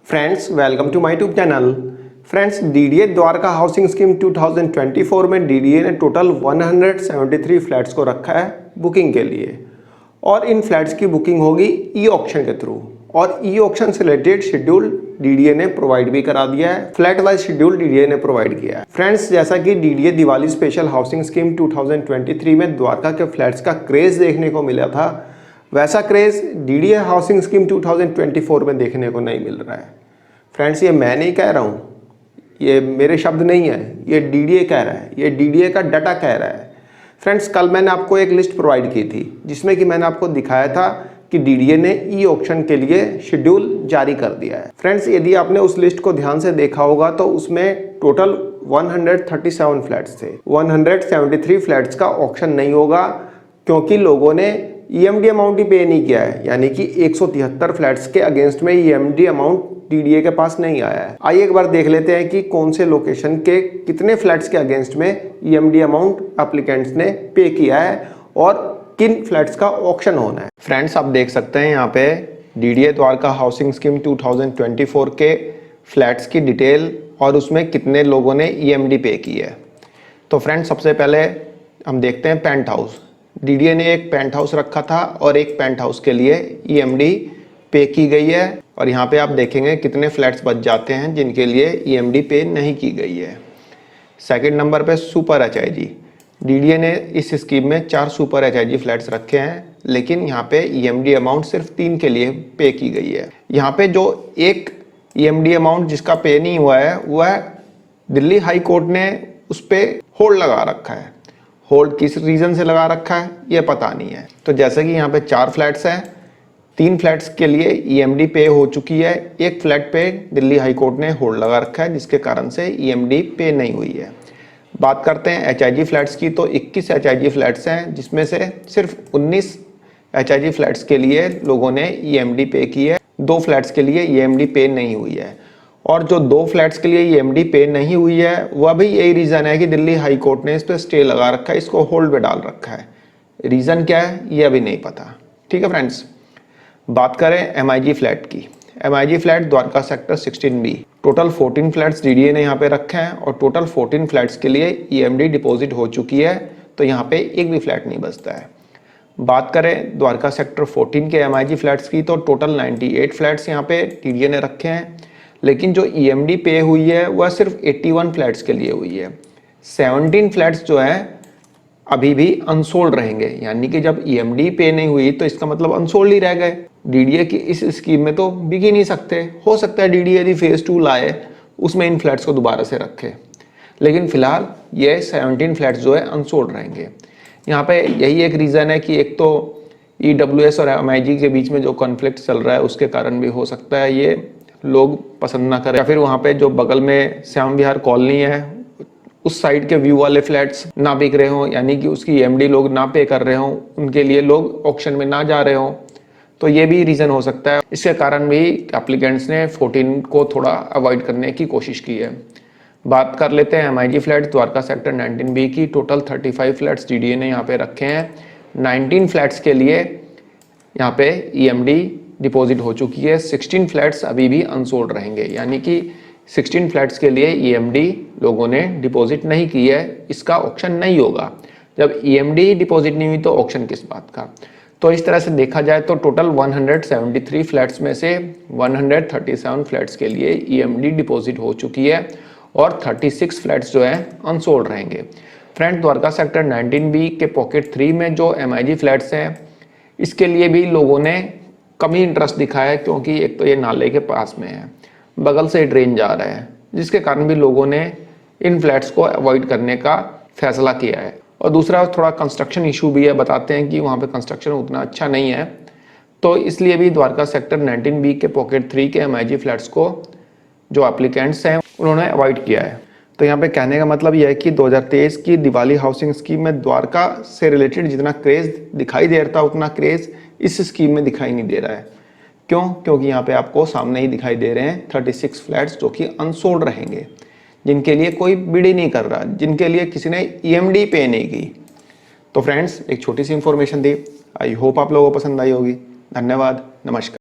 Friends welcome to my YouTube channel. Friends DDA Dwarka housing scheme 2024 में DDA ने total 173 flats को रखा है बुकिंग के लिए और इन फ्लैट्स की बुकिंग होगी ई ऑक्शन के थ्रू और ई ऑक्शन से रिलेटेड शेड्यूल डीडीए ने प्रोवाइड भी करा दिया है। फ्लैट वाइज शेड्यूल डीडीए ने प्रोवाइड किया है। फ्रेंड्स जैसा कि DDA Diwali special housing scheme 2023 में द्वारका के फ्लैट्स का क्रेज देखने को मिला था, वैसा क्रेज डीडीए हाउसिंग स्कीम 2024 में देखने को नहीं मिल रहा है। फ्रेंड्स ये मैं नहीं कह रहा हूँ, ये मेरे शब्द नहीं है, ये डीडीए कह रहा है, ये डीडीए का डाटा कह रहा है। फ्रेंड्स कल मैंने आपको एक लिस्ट प्रोवाइड की थी जिसमें कि मैंने आपको दिखाया था कि डीडीए ने ई ऑक्शन के लिए शेड्यूल जारी कर दिया है। फ्रेंड्स यदि आपने उस लिस्ट को ध्यान से देखा होगा तो उसमें टोटल 137 फ्लैट्स थे। 173 फ्लैट्स का ऑक्शन नहीं होगा क्योंकि लोगों ने ईएमडी अमाउंट ही पे नहीं किया है, यानी कि 173 फ्लैट्स के अगेंस्ट में ईएमडी अमाउंट डीडीए के पास नहीं आया है। आइए एक बार देख लेते हैं कि कौन से लोकेशन के कितने फ्लैट्स के अगेंस्ट में ईएमडी अमाउंट एप्लीकेंट्स ने पे किया है और किन फ्लैट्स का ऑक्शन होना है। फ्रेंड्स आप देख सकते हैं यहाँ पे डीडीए द्वारका हाउसिंग स्कीम 2024 के फ्लैट्स की डिटेल और उसमें कितने लोगों ने ईएमडी पे की है। तो फ्रेंड्स सबसे पहले हम देखते हैं पेंट हाउस। डीडीए ने एक पेंट हाउस रखा था और एक पेंट हाउस के लिए ईएमडी पे की गई है और यहाँ पे आप देखेंगे कितने फ्लैट्स बच जाते हैं जिनके लिए ईएमडी पे नहीं की गई है। सेकंड नंबर पे सुपर एचआईजी। डीडीए ने इस स्कीम में 4 सुपर एचआईजी फ्लैट्स रखे हैं, लेकिन यहाँ पे ईएमडी अमाउंट सिर्फ 3 के लिए पे की गई है। यहाँ पे जो एक ईएमडी अमाउंट जिसका पे नहीं हुआ है वह दिल्ली हाई कोर्ट ने उस पर होल्ड लगा रखा है। होल्ड किस रीज़न से लगा रखा है ये पता नहीं है। तो जैसे कि यहाँ पे 4 फ्लैट्स हैं, 3 फ्लैट्स के लिए ईएमडी पे हो चुकी है, एक फ्लैट पे दिल्ली हाई कोर्ट ने होल्ड लगा रखा है जिसके कारण से ईएमडी पे नहीं हुई है। बात करते हैं एचआईजी फ्लैट्स की, तो 21 एचआईजी फ्लैट्स हैं जिसमें से सिर्फ 19 एचआईजी फ्लैट्स के लिए लोगों ने ईएमडी पे की है। 2 फ्लैट्स के लिए ईएमडी पे नहीं हुई है और जो 2 फ्लैट्स के लिए ईएमडी पे नहीं हुई है वह भी यही रीज़न है कि दिल्ली हाई कोर्ट ने इस पर स्टे लगा रखा है, इसको होल्ड पे डाल रखा है। रीज़न क्या है ये अभी नहीं पता। ठीक है फ्रेंड्स, बात करें एमआईजी फ्लैट की। MIG flat Dwarka sector 16B, total 14 flats DDA ने यहाँ पे रखे हैं और टोटल 14 फ्लैट्स के लिए ईएमडी डिपॉजिट हो चुकी है, तो यहाँ पे एक भी फ्लैट नहीं बचता है। बात करें द्वारका सेक्टर 14 के एमआईजी फ्लैट्स की, तो टोटल 98 फ्लैट्स यहाँ पे डीडीए ने रखे हैं, लेकिन जो ईएमडी पे हुई है वह सिर्फ 81 फ्लैट्स के लिए हुई है। 17 फ्लैट्स जो है अभी भी अनसोल्ड रहेंगे, यानी कि जब ईएमडी पे नहीं हुई तो इसका मतलब अनसोल्ड ही रह गए। डीडीए की इस स्कीम में तो बिक ही नहीं सकते। हो सकता है डीडीए यदि फेज 2 लाए उसमें इन फ्लैट्स को दोबारा से रखे, लेकिन फिलहाल ये 17 फ्लैट्स जो है अनसोल्ड रहेंगे। यहाँ पे यही एक रीज़न है कि एक तो ईडब्ल्यूएस और एमआईजी के बीच में जो कॉन्फ्लिक्ट चल रहा है उसके कारण भी हो सकता है ये लोग पसंद ना करें, या फिर वहाँ पे जो बगल में श्याम विहार कॉलोनी है उस साइड के व्यू वाले फ्लैट्स ना बिक रहे हों, यानी कि उसकी ईएमडी लोग ना पे कर रहे हों, उनके लिए लोग ऑक्शन में ना जा रहे हों, तो ये भी रीज़न हो सकता है। इसके कारण भी एप्लीकेंट्स ने 14 को थोड़ा अवॉइड करने की कोशिश की है। बात कर लेते हैं MIG flats Dwarka sector 19B की। टोटल 35 फ्लैट्स डीडीए ने यहाँ पे रखे हैं। 19 फ्लैट्स के लिए यहाँ पे ईएमडी डिपॉजिट हो चुकी है। 16 फ्लैट्स अभी भी अनसोल्ड रहेंगे, यानी कि 16 फ्लैट्स के लिए ईएमडी लोगों ने डिपॉजिट नहीं की है, इसका ऑक्शन नहीं होगा। जब ईएमडी डिपॉजिट नहीं हुई तो ऑक्शन किस बात का। तो इस तरह से देखा जाए तो टोटल 173 फ्लैट्स में से 137 फ्लैट्स के लिए ईएमडी डिपॉजिट हो चुकी है और 36 फ्लैट्स जो है अनसोल्ड रहेंगे। फ्रेंड द्वारका सेक्टर 19B के पॉकेट 3 में जो एमआईजी फ्लैट्स हैं इसके लिए भी लोगों ने कम ही इंटरेस्ट दिखाया है, क्योंकि एक तो ये नाले के पास में है, बगल से ड्रेन जा रहा है, जिसके कारण भी लोगों ने इन फ्लैट्स को अवॉइड करने का फैसला किया है। और दूसरा थोड़ा कंस्ट्रक्शन इशू भी है, बताते हैं कि वहाँ पे कंस्ट्रक्शन उतना अच्छा नहीं है, तो इसलिए भी द्वारका सेक्टर 19B के पॉकेट 3 के एमआईजी फ्लैट्स को जो एप्लीकेंट्स हैं उन्होंने अवॉइड किया है। तो यहाँ पे कहने का मतलब यह है कि 2023 की दिवाली हाउसिंग स्कीम में द्वारका से रिलेटेड जितना क्रेज़ दिखाई दे रहा था उतना क्रेज़ इस स्कीम में दिखाई नहीं दे रहा है। क्यों? क्योंकि यहाँ पे आपको सामने ही दिखाई दे रहे हैं 36 फ्लैट्स जो कि अनसोल्ड रहेंगे, जिनके लिए कोई बिड ही नहीं कर रहा, जिनके लिए किसी ने ईएमडी पे नहीं की। तो फ्रेंड्स एक छोटी सी इंफॉर्मेशन दी, आई होप आप लोगों को पसंद आई होगी। धन्यवाद, नमस्कार।